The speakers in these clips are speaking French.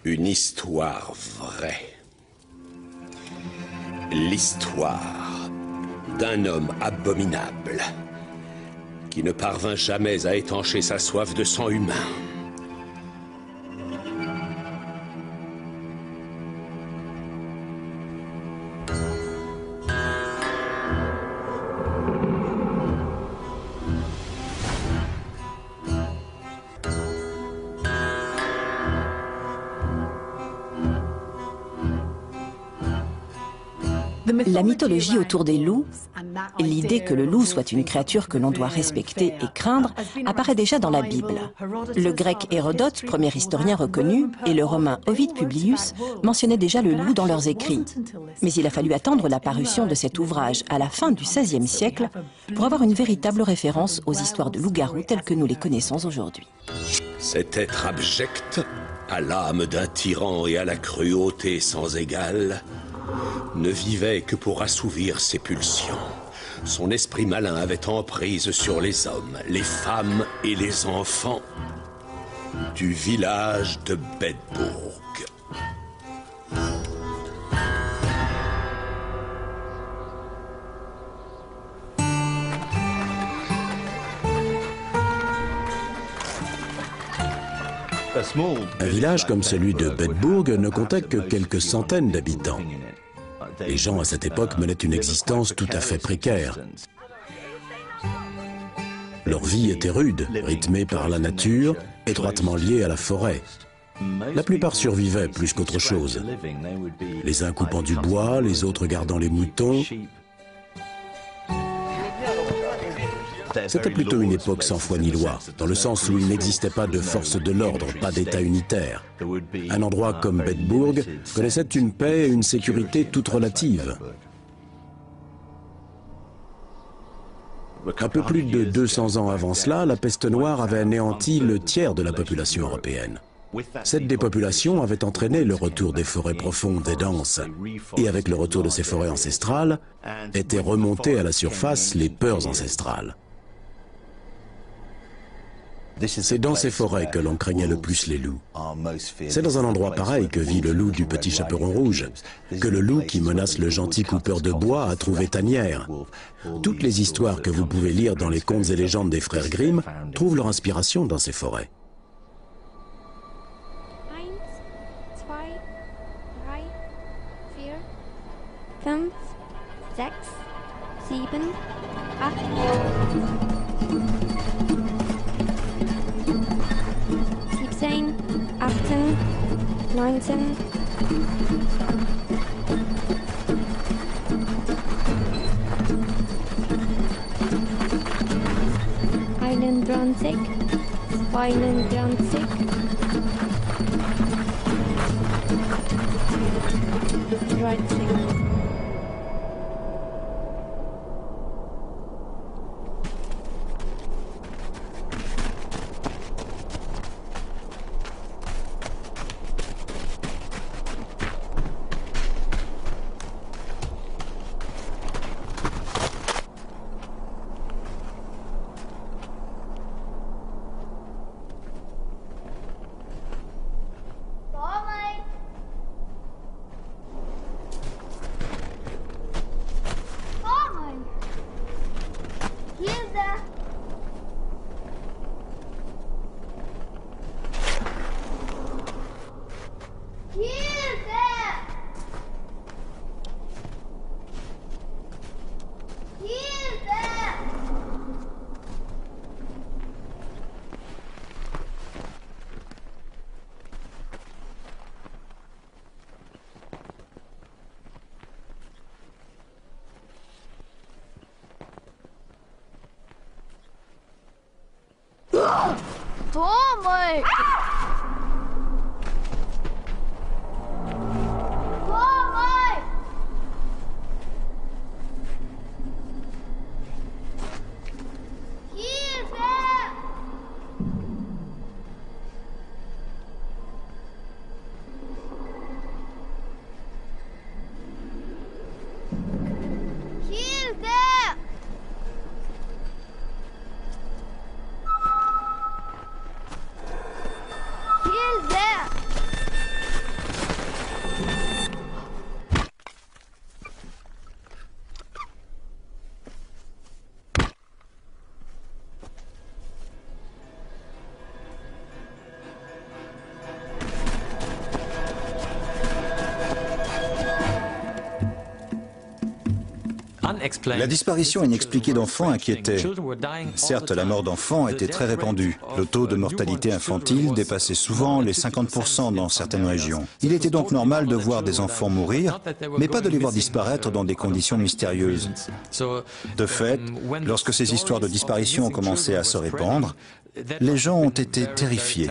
Une histoire vraie. L'histoire d'un homme abominable qui ne parvint jamais à étancher sa soif de sang humain. La mythologie autour des loups, l'idée que le loup soit une créature que l'on doit respecter et craindre, apparaît déjà dans la Bible. Le grec Hérodote, premier historien reconnu, et le romain Ovide Publius mentionnaient déjà le loup dans leurs écrits. Mais il a fallu attendre la parution de cet ouvrage à la fin du XVIe siècle pour avoir une véritable référence aux histoires de loups-garous telles que nous les connaissons aujourd'hui. Cet être abject, à l'âme d'un tyran et à la cruauté sans égale, ne vivait que pour assouvir ses pulsions. Son esprit malin avait emprise sur les hommes, les femmes et les enfants du village de Bedburg. Un village comme celui de Bedburg ne comptait que quelques centaines d'habitants. Les gens à cette époque menaient une existence tout à fait précaire. Leur vie était rude, rythmée par la nature, étroitement liée à la forêt. La plupart survivaient plus qu'autre chose. Les uns coupant du bois, les autres gardant les moutons. C'était plutôt une époque sans foi ni loi, dans le sens où il n'existait pas de force de l'ordre, pas d'État unitaire. Un endroit comme Bedburg connaissait une paix et une sécurité toutes relatives. Un peu plus de 200 ans avant cela, la peste noire avait anéanti le tiers de la population européenne. Cette dépopulation avait entraîné le retour des forêts profondes et denses. Et avec le retour de ces forêts ancestrales, étaient remontées à la surface les peurs ancestrales. C'est dans ces forêts que l'on craignait le plus les loups. C'est dans un endroit pareil que vit le loup du Petit Chaperon Rouge, que le loup qui menace le gentil coupeur de bois a trouvé tanière. Toutes les histoires que vous pouvez lire dans les contes et légendes des frères Grimm trouvent leur inspiration dans ces forêts. 1, 2, 3, 4, 5, 6, 7, 8, 17, 18, 19. Einunddreißig, 32, 13. Tomaj! Tomaj! La disparition inexpliquée d'enfants inquiétait. Certes, la mort d'enfants était très répandue. Le taux de mortalité infantile dépassait souvent les 50% dans certaines régions. Il était donc normal de voir des enfants mourir, mais pas de les voir disparaître dans des conditions mystérieuses. De fait, lorsque ces histoires de disparition ont commencé à se répandre, les gens ont été terrifiés.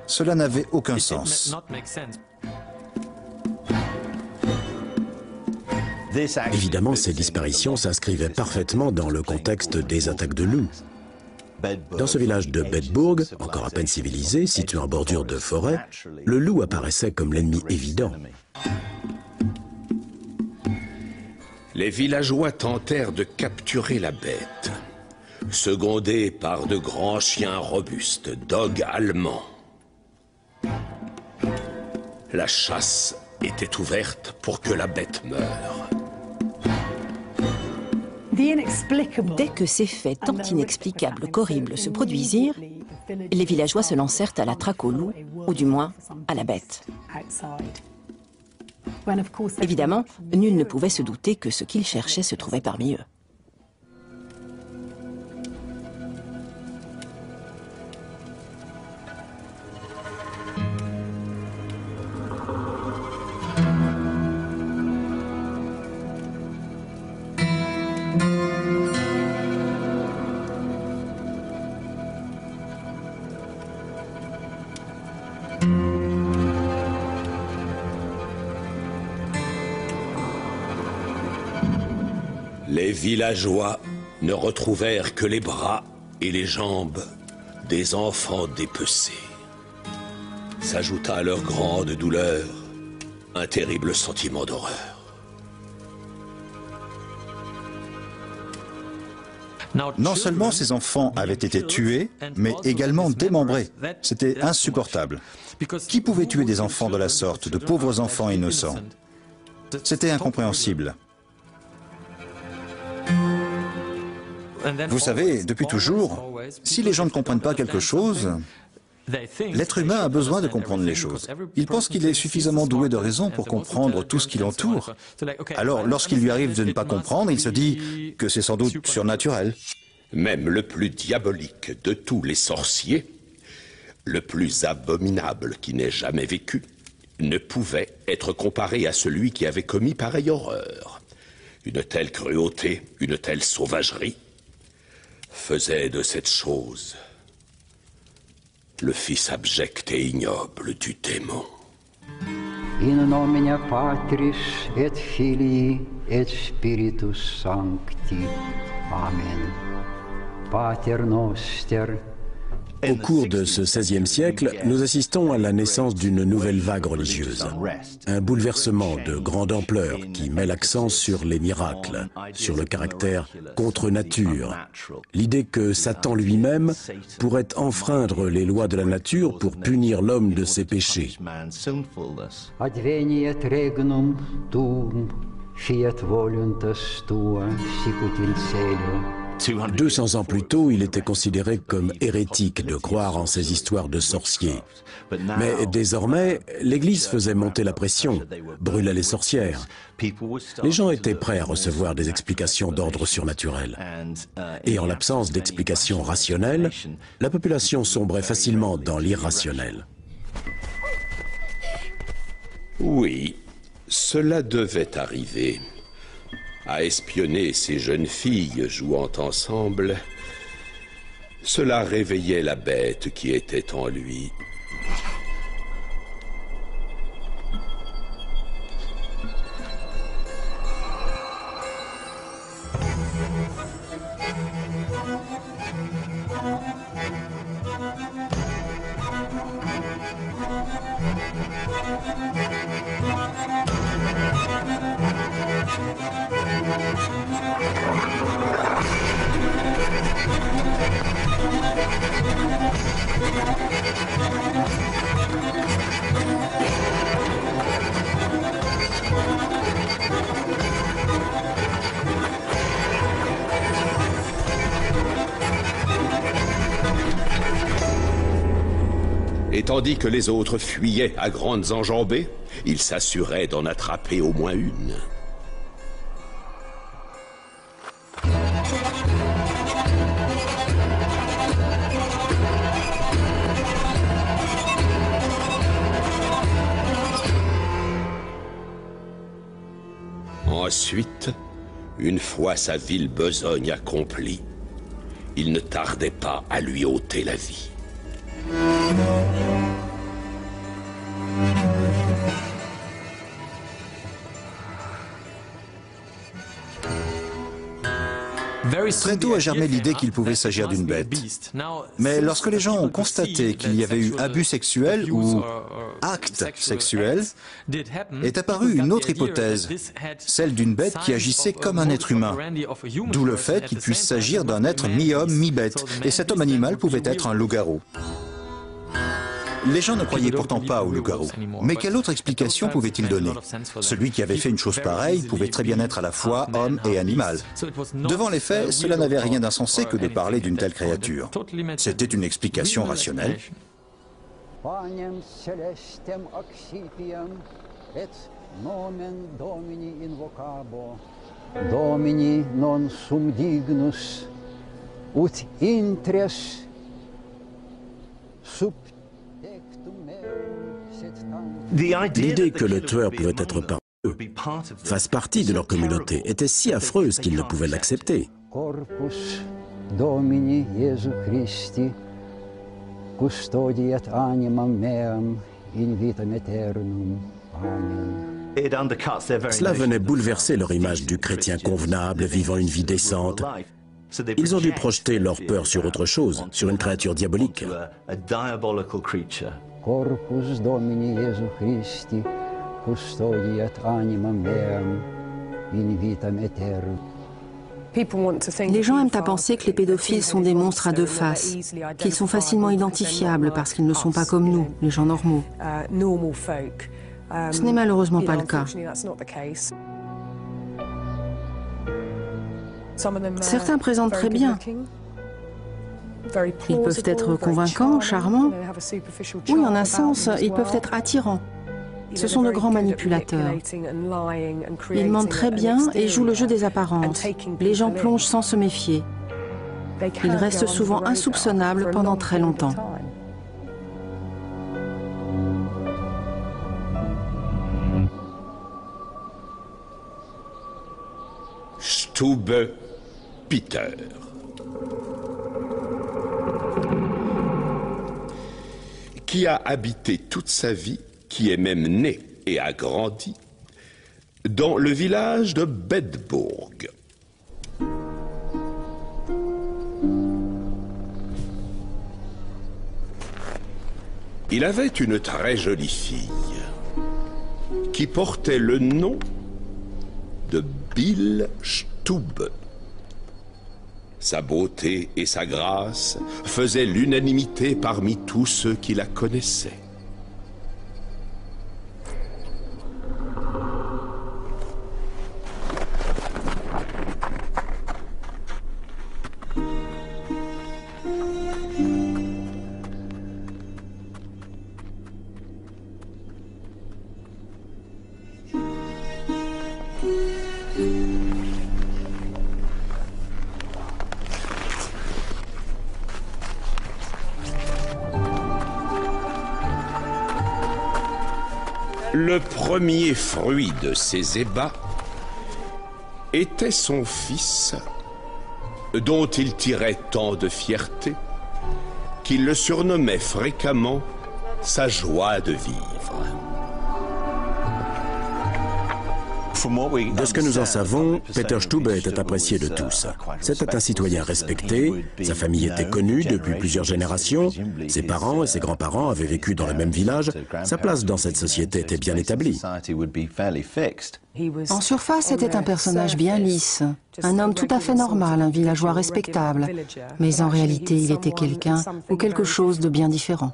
Cela n'avait aucun sens. Évidemment, ces disparitions s'inscrivaient parfaitement dans le contexte des attaques de loups. Dans ce village de Bedburg, encore à peine civilisé, situé en bordure de forêt, le loup apparaissait comme l'ennemi évident. Les villageois tentèrent de capturer la bête, secondés par de grands chiens robustes, dogues allemands. La chasse était ouverte pour que la bête meure. Dès que ces faits tant inexplicables qu'horribles se produisirent, les villageois se lancèrent à la traque au loup, ou du moins à la bête. Évidemment, nul ne pouvait se douter que ce qu'ils cherchaient se trouvait parmi eux. Les villageois ne retrouvèrent que les bras et les jambes des enfants dépecés. S'ajouta à leur grande douleur un terrible sentiment d'horreur. Non seulement ces enfants avaient été tués, mais également démembrés. C'était insupportable. Qui pouvait tuer des enfants de la sorte, de pauvres enfants innocents? C'était incompréhensible. Vous savez, depuis toujours, si les gens ne comprennent pas quelque chose, l'être humain a besoin de comprendre les choses. Il pense qu'il est suffisamment doué de raison pour comprendre tout ce qui l'entoure. Alors, lorsqu'il lui arrive de ne pas comprendre, il se dit que c'est sans doute surnaturel. Même le plus diabolique de tous les sorciers, le plus abominable qui n'ait jamais vécu, ne pouvait être comparé à celui qui avait commis pareille horreur. Une telle cruauté, une telle sauvagerie, faisait de cette chose le fils abject et ignoble du démon. In nomine Patris et Filii et Spiritus Sancti. Amen. Pater noster. Au cours de ce XVIe siècle, nous assistons à la naissance d'une nouvelle vague religieuse. Un bouleversement de grande ampleur qui met l'accent sur les miracles, sur le caractère contre nature. L'idée que Satan lui-même pourrait enfreindre les lois de la nature pour punir l'homme de ses péchés. Adveniet regnum tuum, fiat voluntas tua, sicut in cielo. 200 ans plus tôt, il était considéré comme hérétique de croire en ces histoires de sorciers. Mais désormais, l'Église faisait monter la pression, brûlait les sorcières. Les gens étaient prêts à recevoir des explications d'ordre surnaturel. Et en l'absence d'explications rationnelles, la population sombrait facilement dans l'irrationnel. Oui, cela devait arriver. À espionner ces jeunes filles jouant ensemble, cela réveillait la bête qui était en lui. Et tandis que les autres fuyaient à grandes enjambées, il s'assurait d'en attraper au moins une. Ensuite, une fois sa vile besogne accomplie, il ne tardait pas à lui ôter la vie. Très tôt a germé l'idée qu'il pouvait s'agir d'une bête. Mais lorsque les gens ont constaté qu'il y avait eu abus sexuel ou acte sexuel, est apparue une autre hypothèse, celle d'une bête qui agissait comme un être humain. D'où le fait qu'il puisse s'agir d'un être mi-homme, mi-bête, et cet homme animal pouvait être un loup-garou. Les gens ne croyaient pourtant pas au loup-garou. Mais quelle autre explication pouvait-il donner? Celui qui avait fait une chose pareille pouvait très bien être à la fois homme et animal. Devant les faits, cela n'avait rien d'insensé que de parler d'une telle créature. C'était une explication rationnelle. L'idée que le tueur pouvait être parmi eux, fasse partie de leur communauté, était si affreuse qu'ils ne pouvaient l'accepter. Corpus Domini Jesu Christi, custodiet animam meam in vitam aeternum. Amen. Cela venait bouleverser leur image du chrétien convenable, vivant une vie décente. Ils ont dû projeter leur peur sur autre chose, sur une créature diabolique. Corpus Domini Jesu Christi, custodiet animam meam in vitam aeternum. Les gens aiment à penser que les pédophiles sont des monstres à deux faces, qu'ils sont facilement identifiables parce qu'ils ne sont pas comme nous, les gens normaux. Ce n'est malheureusement pas le cas. Certains présentent très bien. Ils peuvent être convaincants, charmants, ou en un sens, ils peuvent être attirants. Ce sont de grands manipulateurs. Ils mentent très bien et jouent le jeu des apparences. Les gens plongent sans se méfier. Ils restent souvent insoupçonnables pendant très longtemps. Stube Peter. Qui a habité toute sa vie, qui est même né et a grandi dans le village de Bedburg. Il avait une très jolie fille qui portait le nom de Bill Stube. Sa beauté et sa grâce faisaient l'unanimité parmi tous ceux qui la connaissaient. Le premier fruit de ses ébats était son fils, dont il tirait tant de fierté qu'il le surnommait fréquemment sa joie de vivre. De ce que nous en savons, Peter Stube était apprécié de tous. C'était un citoyen respecté, sa famille était connue depuis plusieurs générations, ses parents et ses grands-parents avaient vécu dans le même village, sa place dans cette société était bien établie. En surface, c'était un personnage bien lisse, un homme tout à fait normal, un villageois respectable. Mais en réalité, il était quelqu'un ou quelque chose de bien différent.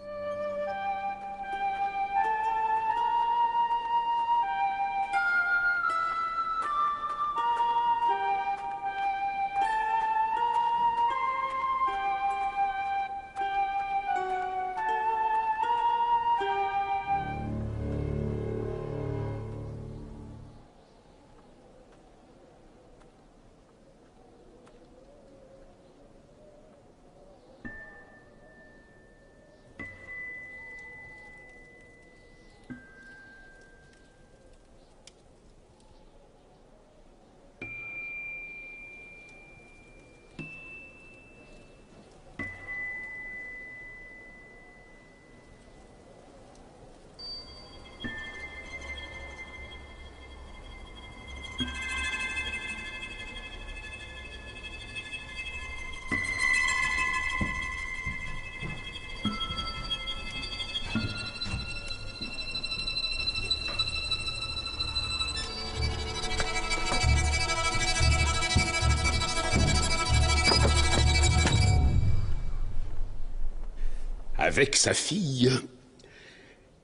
Avec sa fille,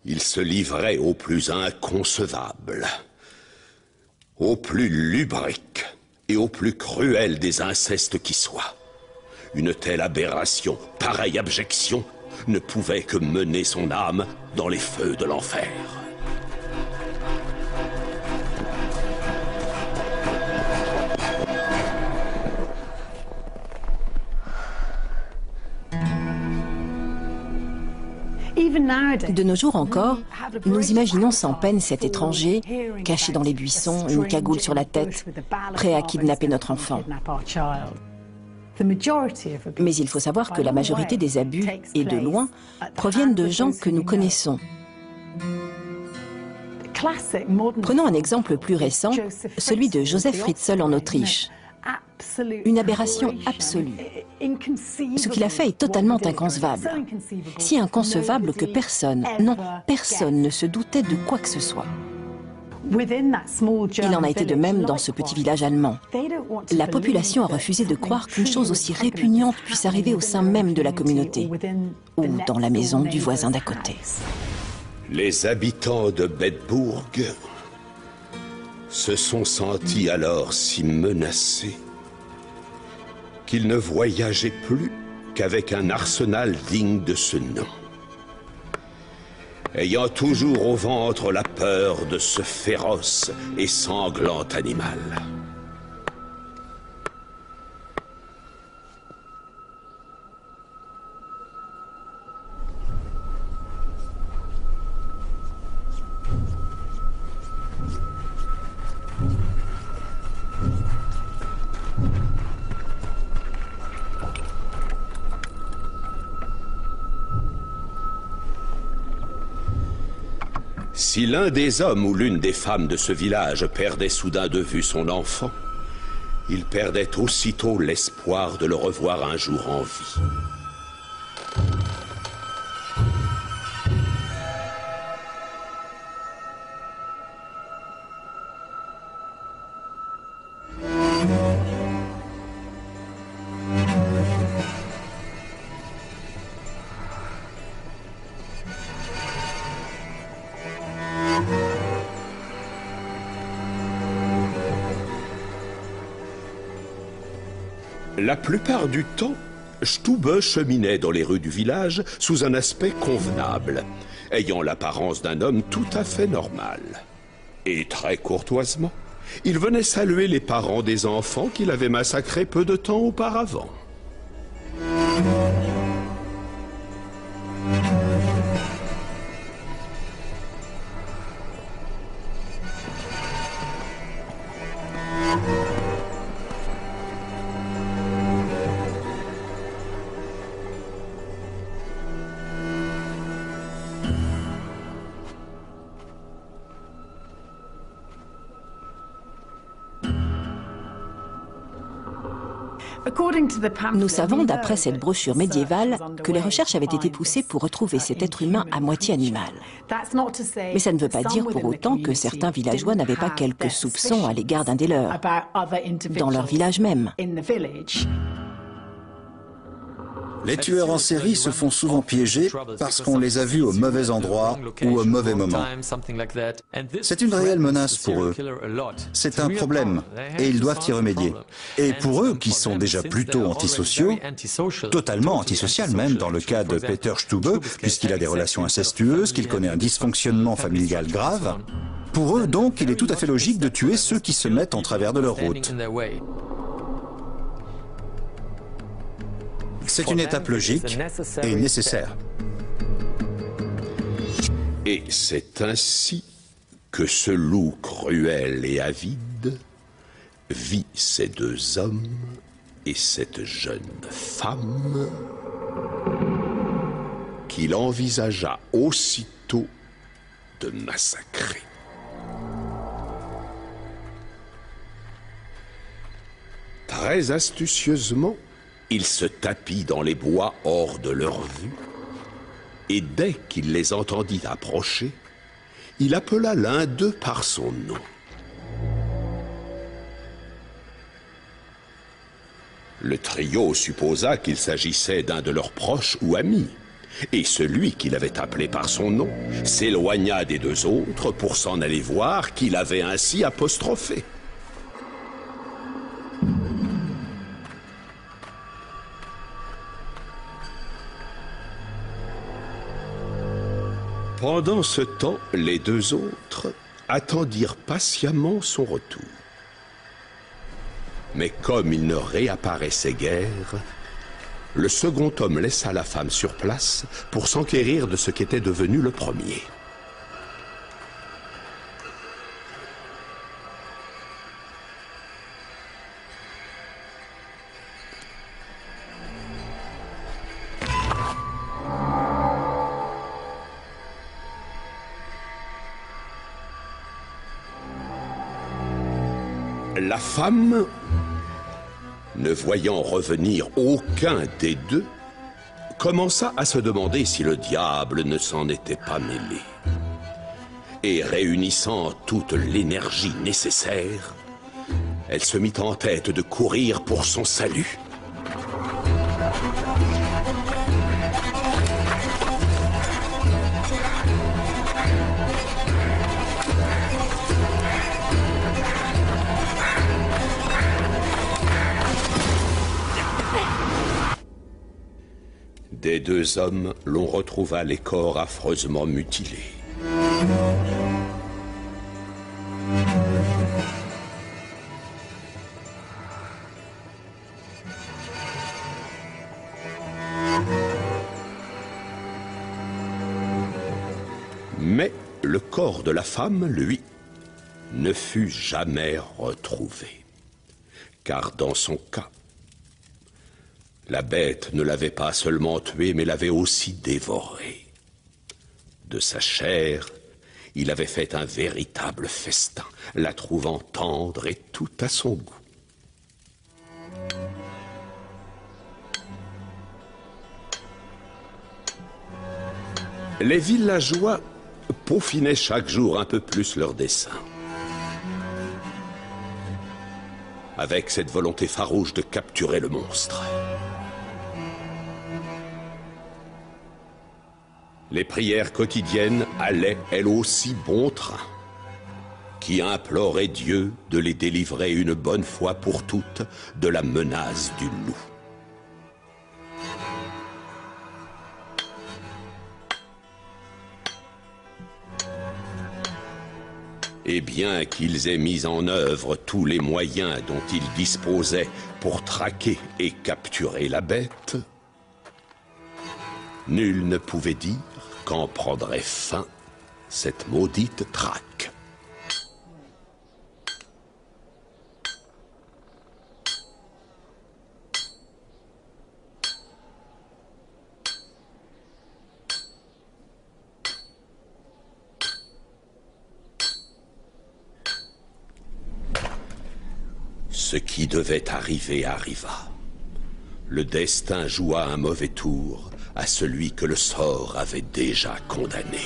il se livrait au plus inconcevable, au plus lubrique et au plus cruel des incestes qui soient. Une telle aberration, pareille abjection, ne pouvait que mener son âme dans les feux de l'enfer. De nos jours encore, nous imaginons sans peine cet étranger, caché dans les buissons, une cagoule sur la tête, prêt à kidnapper notre enfant. Mais il faut savoir que la majorité des abus, et de loin, proviennent de gens que nous connaissons. Prenons un exemple plus récent, celui de Joseph Fritzl en Autriche. Une aberration absolue. Ce qu'il a fait est totalement inconcevable. Si inconcevable que personne, non, personne ne se doutait de quoi que ce soit. Il en a été de même dans ce petit village allemand. La population a refusé de croire qu'une chose aussi répugnante puisse arriver au sein même de la communauté, ou dans la maison du voisin d'à côté. Les habitants de Bedburg se sont sentis alors si menacés qu'ils ne voyageaient plus qu'avec un arsenal digne de ce nom, ayant toujours au ventre la peur de ce féroce et sanglant animal. Si l'un des hommes ou l'une des femmes de ce village perdait soudain de vue son enfant, il perdait aussitôt l'espoir de le revoir un jour en vie. La plupart du temps, Stube cheminait dans les rues du village sous un aspect convenable, ayant l'apparence d'un homme tout à fait normal. Et très courtoisement, il venait saluer les parents des enfants qu'il avait massacrés peu de temps auparavant. Nous savons, d'après cette brochure médiévale, que les recherches avaient été poussées pour retrouver cet être humain à moitié animal. Mais ça ne veut pas dire pour autant que certains villageois n'avaient pas quelques soupçons à l'égard d'un des leurs, dans leur village même. Les tueurs en série se font souvent piéger parce qu'on les a vus au mauvais endroit ou au mauvais moment. C'est une réelle menace pour eux. C'est un problème et ils doivent y remédier. Et pour eux, qui sont déjà plutôt antisociaux, totalement antisocial même dans le cas de Peter Stube, puisqu'il a des relations incestueuses, qu'il connaît un dysfonctionnement familial grave, pour eux donc, il est tout à fait logique de tuer ceux qui se mettent en travers de leur route. C'est une étape logique et nécessaire. Et c'est ainsi que ce loup cruel et avide vit ces deux hommes et cette jeune femme qu'il envisagea aussitôt de massacrer. Très astucieusement, il se tapit dans les bois hors de leur vue, et dès qu'il les entendit approcher, il appela l'un d'eux par son nom. Le trio supposa qu'il s'agissait d'un de leurs proches ou amis, Et celui qu'il avait appelé par son nom s'éloigna des deux autres pour s'en aller voir qui l'avait ainsi apostrophé. Pendant ce temps, les deux autres attendirent patiemment son retour. Mais comme il ne réapparaissait guère, le second homme laissa la femme sur place pour s'enquérir de ce qu'était devenu le premier. La femme, ne voyant revenir aucun des deux, commença à se demander si le diable ne s'en était pas mêlé. Et réunissant toute l'énergie nécessaire, elle se mit en tête de courir pour son salut. Des deux hommes, l'on retrouva les corps affreusement mutilés. Mais le corps de la femme, lui, ne fut jamais retrouvé. Car dans son cas, la bête ne l'avait pas seulement tué, mais l'avait aussi dévoré. De sa chair, il avait fait un véritable festin, la trouvant tendre et tout à son goût. Les villageois peaufinaient chaque jour un peu plus leur dessein. Avec cette volonté farouche de capturer le monstre. Les prières quotidiennes allaient, elles aussi, bon train, qui imploraient Dieu de les délivrer une bonne fois pour toutes de la menace du loup. Et bien qu'ils aient mis en œuvre tous les moyens dont ils disposaient pour traquer et capturer la bête, nul ne pouvait dire quand prendrait fin cette maudite traque. Ce qui devait arriver arriva. Le destin joua un mauvais tour à celui que le sort avait déjà condamné.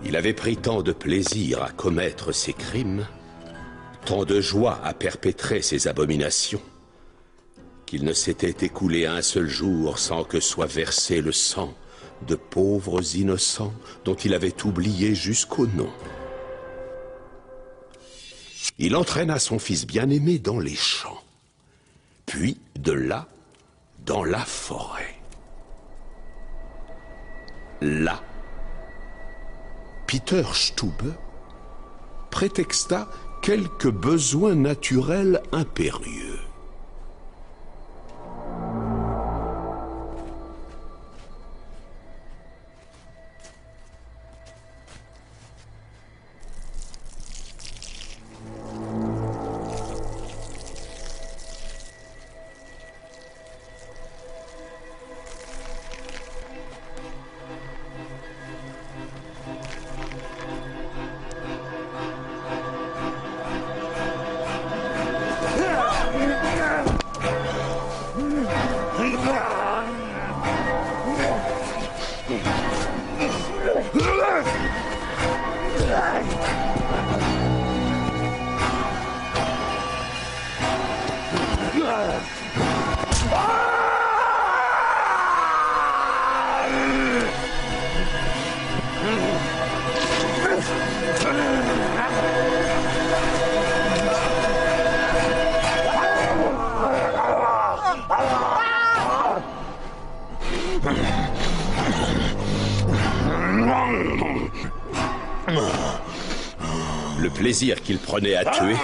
Il avait pris tant de plaisir à commettre ces crimes, tant de joie à perpétrer ces abominations, qu'il ne s'était écoulé un seul jour sans que soit versé le sang de pauvres innocents dont il avait oublié jusqu'au nom. Il entraîna son fils bien-aimé dans les champs, puis de là, dans la forêt. Là, Peter Stube prétexta quelques besoins naturels impérieux. Le plaisir qu'il prenait à tuer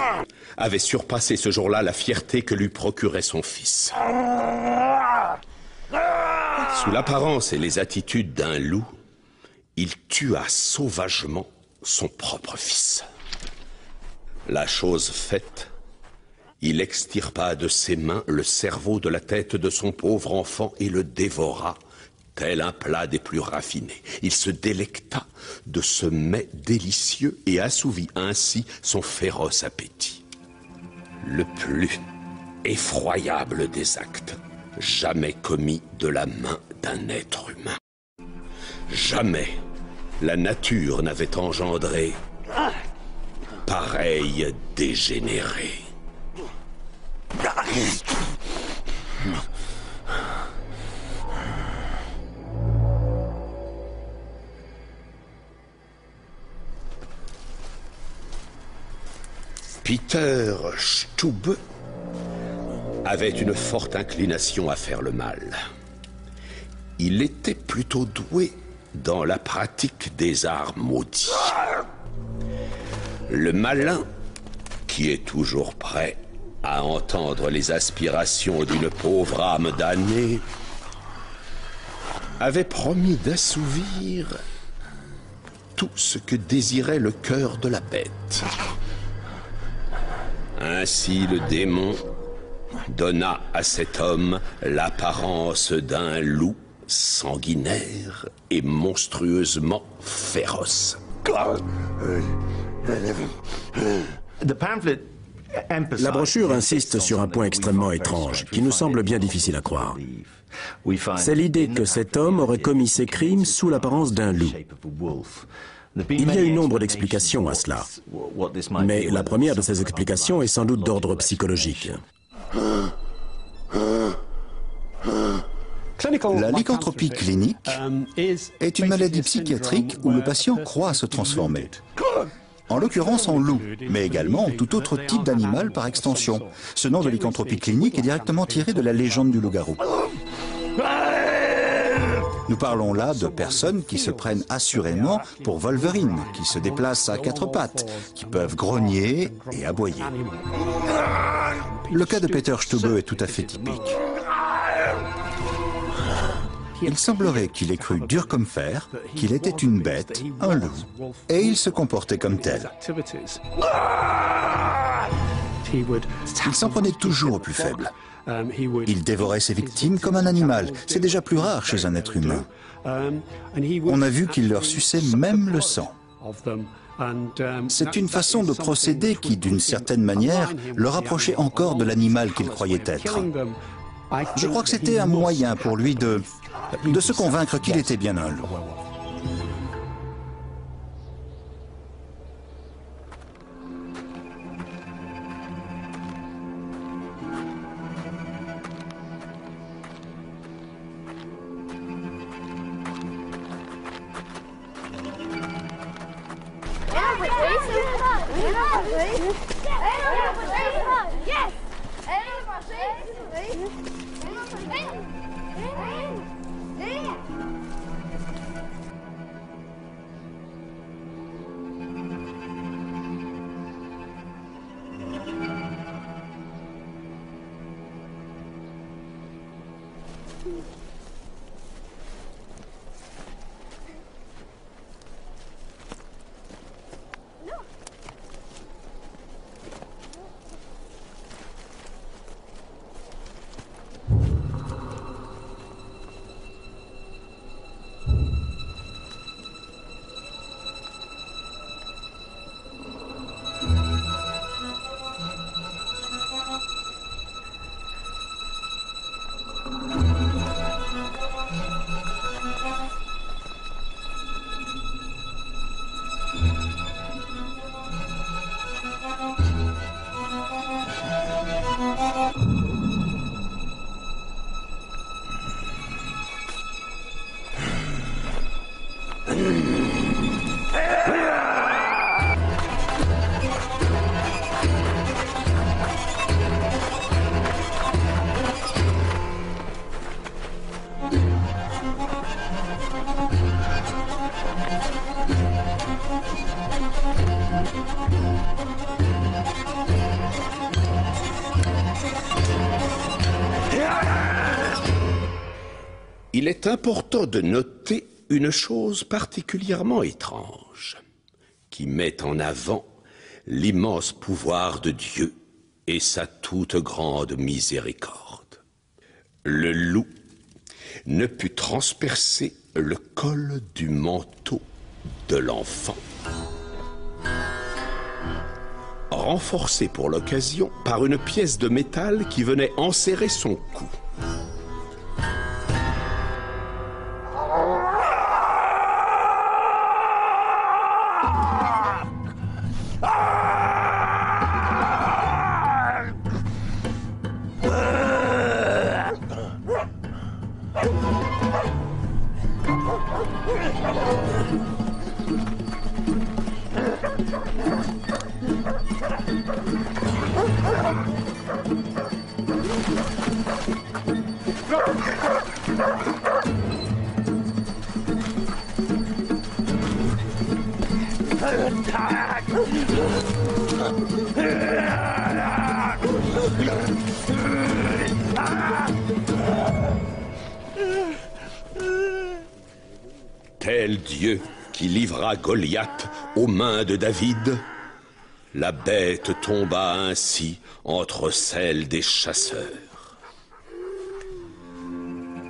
avait surpassé ce jour-là la fierté que lui procurait son fils. Sous l'apparence et les attitudes d'un loup, il tua sauvagement son propre fils. La chose faite, il extirpa de ses mains le cerveau de la tête de son pauvre enfant et le dévora, tel un plat des plus raffinés. Il se délecta de ce mets délicieux et assouvit ainsi son féroce appétit. Le plus effroyable des actes jamais commis de la main d'un être humain. Jamais la nature n'avait engendré pareil dégénéré. Peter Stube avait une forte inclination à faire le mal. Il était plutôt doué dans la pratique des arts maudits. Le malin, qui est toujours prêt à entendre les aspirations d'une pauvre âme damnée, avait promis d'assouvir tout ce que désirait le cœur de la bête. Ainsi le démon donna à cet homme l'apparence d'un loup sanguinaire et monstrueusement féroce. La brochure insiste sur un point extrêmement étrange, qui nous semble bien difficile à croire. C'est l'idée que cet homme aurait commis ses crimes sous l'apparence d'un loup. Il y a une nombre d'explications à cela, mais la première de ces explications est sans doute d'ordre psychologique. La lycanthropie clinique est une maladie psychiatrique où le patient croit se transformer. En l'occurrence en loup, mais également en tout autre type d'animal par extension. Ce nom de lycanthropie clinique est directement tiré de la légende du loup-garou. Nous parlons là de personnes qui se prennent assurément pour Wolverine, qui se déplacent à quatre pattes, qui peuvent grogner et aboyer. Le cas de Peter Stube est tout à fait typique. Il semblerait qu'il ait cru dur comme fer, qu'il était une bête, un loup, et il se comportait comme tel. Il s'en prenait toujours au plus faible. Il dévorait ses victimes comme un animal. C'est déjà plus rare chez un être humain. On a vu qu'il leur suçait même le sang. C'est une façon de procéder qui, d'une certaine manière, le rapprochait encore de l'animal qu'il croyait être. Je crois que c'était un moyen pour lui de se convaincre qu'il était bien un loup. Il est important de noter une chose particulièrement étrange, qui met en avant l'immense pouvoir de Dieu et sa toute grande miséricorde. Le loup ne put transpercer le col du manteau de l'enfant, renforcé pour l'occasion par une pièce de métal qui venait enserrer son cou. Tel Dieu qui livra Goliath aux mains de David, la bête tomba ainsi entre celles des chasseurs.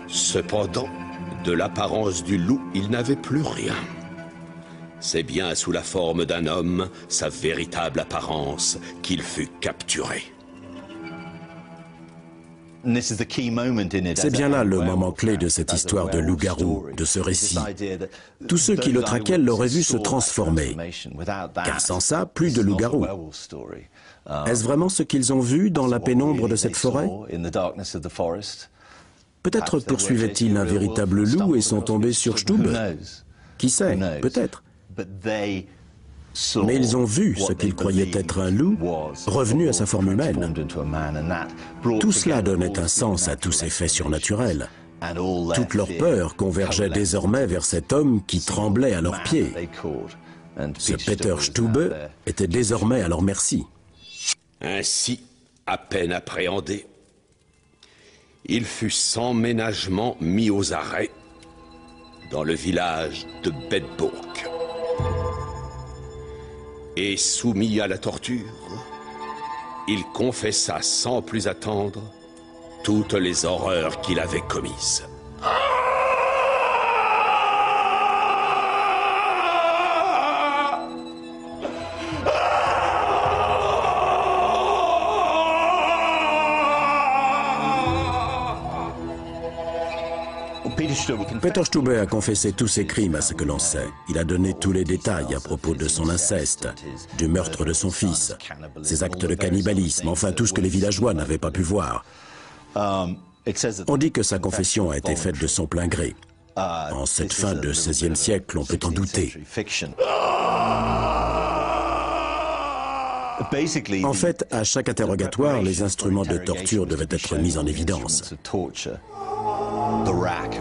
Cependant, de l'apparence du loup, il n'avait plus rien. C'est bien sous la forme d'un homme, sa véritable apparence, qu'il fut capturé. C'est bien là le moment clé de cette histoire de loup-garou, de ce récit. Tous ceux qui le traquaient l'auraient vu se transformer, car sans ça, plus de loup-garou. Est-ce vraiment ce qu'ils ont vu dans la pénombre de cette forêt? Peut-être poursuivaient-ils un véritable loup et sont tombés sur Stube? Qui sait, peut-être. Mais ils ont vu ce qu'ils croyaient être un loup revenu à sa forme humaine. Tout cela donnait un sens à tous ces faits surnaturels. Toute leur peur convergeait désormais vers cet homme qui tremblait à leurs pieds. Ce Peter Stube était désormais à leur merci. Ainsi, à peine appréhendé, il fut sans ménagement mis aux arrêts dans le village de Bedburg. Et soumis à la torture, il confessa sans plus attendre toutes les horreurs qu'il avait commises. Peter Stube a confessé tous ses crimes à ce que l'on sait. Il a donné tous les détails à propos de son inceste, du meurtre de son fils, ses actes de cannibalisme, enfin tout ce que les villageois n'avaient pas pu voir. On dit que sa confession a été faite de son plein gré. En cette fin de XVIe siècle, on peut en douter. En fait, à chaque interrogatoire, les instruments de torture devaient être mis en évidence.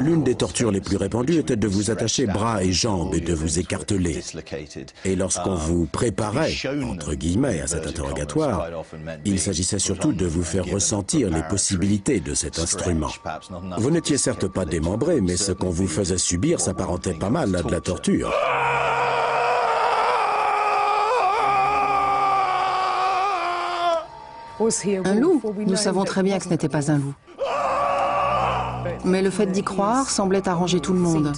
L'une des tortures les plus répandues était de vous attacher bras et jambes et de vous écarteler. Et lorsqu'on vous préparait, entre guillemets, à cet interrogatoire, il s'agissait surtout de vous faire ressentir les possibilités de cet instrument. Vous n'étiez certes pas démembré, mais ce qu'on vous faisait subir s'apparentait pas mal à de la torture. Un loup? Nous savons très bien que ce n'était pas un loup. Mais le fait d'y croire semblait arranger tout le monde.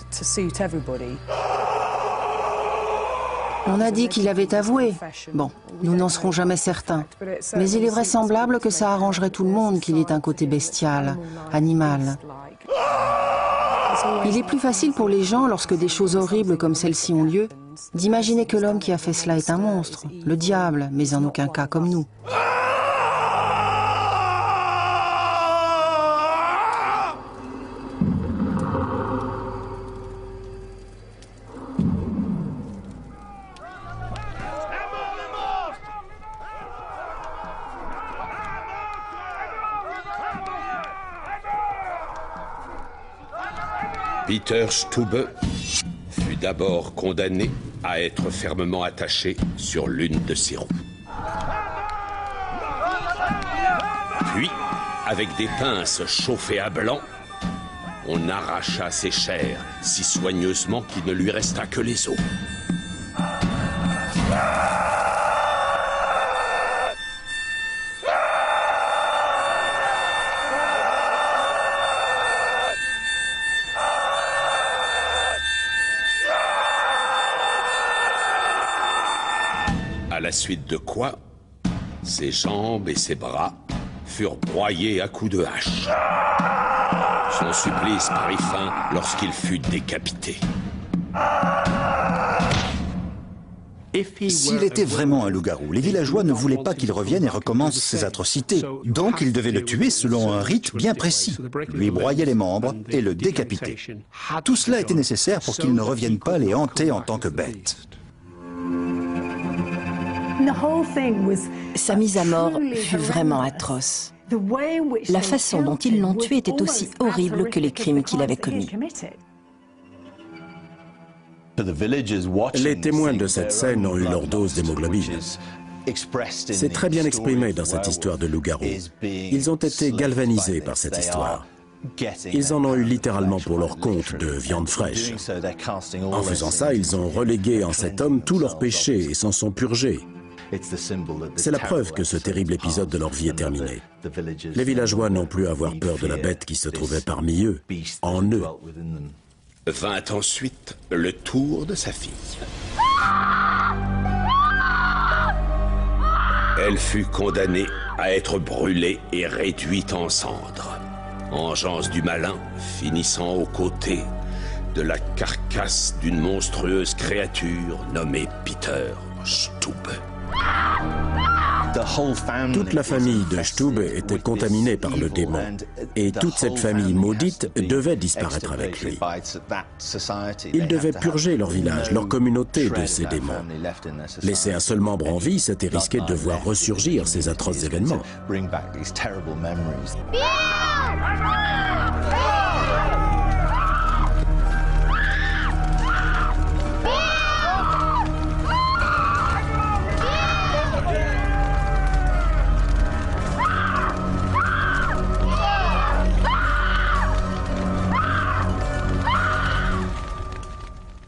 On a dit qu'il avait avoué. Bon, nous n'en serons jamais certains. Mais il est vraisemblable que ça arrangerait tout le monde qu'il ait un côté bestial, animal. Il est plus facile pour les gens, lorsque des choses horribles comme celle-ci ont lieu, d'imaginer que l'homme qui a fait cela est un monstre, le diable, mais en aucun cas comme nous. Peter Stube fut d'abord condamné à être fermement attaché sur l'une de ses roues. Puis, avec des pinces chauffées à blanc, on arracha ses chairs si soigneusement qu'il ne lui resta que les os. À la suite de quoi, ses jambes et ses bras furent broyés à coups de hache. Son supplice prit fin lorsqu'il fut décapité. S'il était vraiment un loup-garou, les villageois ne voulaient pas qu'il revienne et recommence ses atrocités. Donc ils devaient le tuer selon un rite bien précis, lui broyer les membres et le décapiter. Tout cela était nécessaire pour qu'il ne revienne pas les hanter en tant que bête. Sa mise à mort fut vraiment atroce. La façon dont ils l'ont tué était aussi horrible que les crimes qu'il avait commis. Les témoins de cette scène ont eu leur dose d'hémoglobine. C'est très bien exprimé dans cette histoire de loup-garou. Ils ont été galvanisés par cette histoire. Ils en ont eu littéralement pour leur compte de viande fraîche. En faisant ça, ils ont relégué en cet homme tous leurs péchés et s'en sont purgés. C'est la preuve que ce terrible épisode de leur vie est terminé. Les villageois n'ont plus à avoir peur de la bête qui se trouvait parmi eux, en eux. Vint ensuite le tour de sa fille. Elle fut condamnée à être brûlée et réduite en cendres. Engeance du malin finissant aux côtés de la carcasse d'une monstrueuse créature nommée Peter Stube. Toute la famille de Stube était contaminée par le démon, et toute cette famille maudite devait disparaître avec lui. Ils devaient purger leur village, leur communauté de ces démons. Laisser un seul membre en vie, c'était risquer de voir ressurgir ces atroces événements.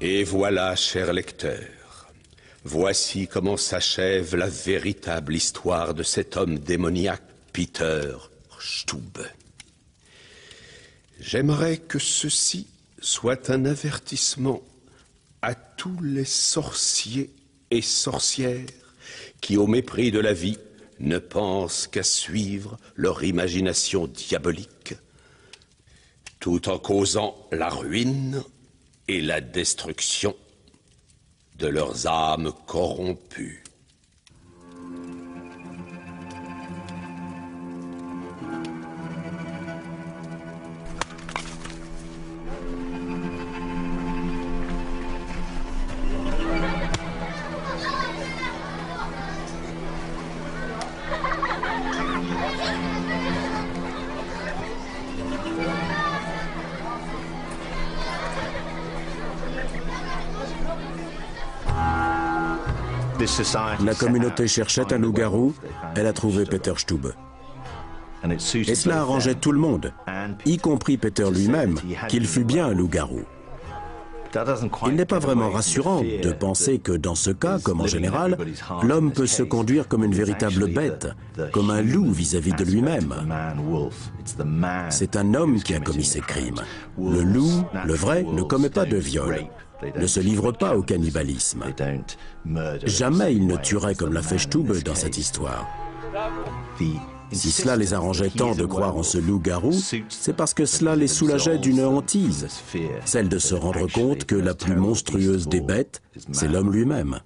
Et voilà, cher lecteur, voici comment s'achève la véritable histoire de cet homme démoniaque, Peter Stube. J'aimerais que ceci soit un avertissement à tous les sorciers et sorcières qui, au mépris de la vie, ne pensent qu'à suivre leur imagination diabolique, tout en causant la ruine et la destruction de leurs âmes corrompues. La communauté cherchait un loup-garou, elle a trouvé Peter Stube. Et cela arrangeait tout le monde, y compris Peter lui-même, qu'il fût bien un loup-garou. Il n'est pas vraiment rassurant de penser que dans ce cas, comme en général, l'homme peut se conduire comme une véritable bête, comme un loup vis-à-vis de lui-même. C'est un homme qui a commis ces crimes. Le loup, le vrai, ne commet pas de viol, ne se livre pas au cannibalisme. Jamais il ne tuerait comme l'a fait Stube dans cette histoire. Si cela les arrangeait tant de croire en ce loup-garou, c'est parce que cela les soulageait d'une hantise, celle de se rendre compte que la plus monstrueuse des bêtes, c'est l'homme lui-même.